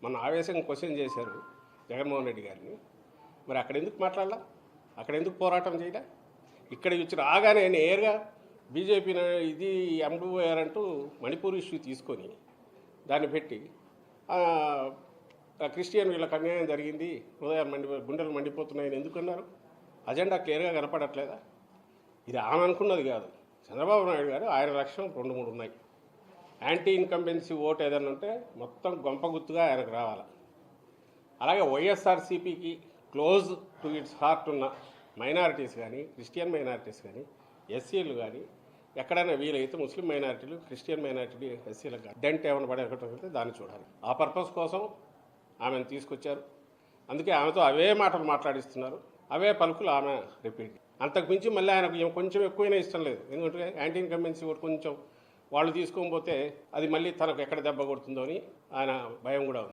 మన ఆవేశంగా క్వశ్చన్ చేశారు జగన్మోహన్ రెడ్డి గారిని. మరి అక్కడ ఎందుకు మాట్లాడాలా? అక్కడ ఎందుకు పోరాటం చేయలే? ఇక్కడ వచ్చి రాగానే నేరుగా బీజేపీ ఇది అంటూ మణిపూర్ ఇష్యూ తీసుకొని దాన్ని పెట్టి క్రిస్టియన్ వీళ్ళకి అన్యాయం జరిగింది, గుండెలు మండిపోతున్నాయని ఎందుకన్నారు? అజెండా క్లియర్గా కనపడట్లేదా? ఇది ఆమె అనుకున్నది కాదు. చంద్రబాబు నాయుడు గారు ఆయన లక్ష్యం 2-3 ఉన్నాయి. యాంటీ ఇన్కంబెన్సీ ఓటు ఏదైనా ఉంటే మొత్తం గొంపగుత్తుగా ఆయనకు రావాలి. అలాగే వైఎస్ఆర్సీపీకి క్లోజ్ టు ఇట్స్ హార్ట్ ఉన్న మైనారిటీస్ కానీ, క్రిస్టియన్ మైనారిటీస్ కానీ, ఎస్సీలు కానీ, ఎక్కడైనా వీలైతే ముస్లిం మైనారిటీలు, క్రిస్టియన్ మైనారిటీలు, ఎస్సీలకు అడ్డంటే ఏమైనా పడేటట్టు దాన్ని చూడాలి. ఆ పర్పస్ కోసం ఆమెను తీసుకొచ్చారు. అందుకే ఆమెతో అవే మాటలు మాట్లాడిస్తున్నారు, అవే పలుకులు ఆమె రిపీట్. అంతకుమించి మళ్ళీ ఆయనకు కొంచెం ఎక్కువైనా ఇష్టం లేదు. ఎందుకంటే యాంటీ ఇన్కంబెన్సీ ఓటు కొంచెం వాళ్ళు తీసుకోకపోతే అది మళ్ళీ తనకు ఎక్కడ దెబ్బ కొడుతుందో అని ఆయన భయం కూడా ఉంది.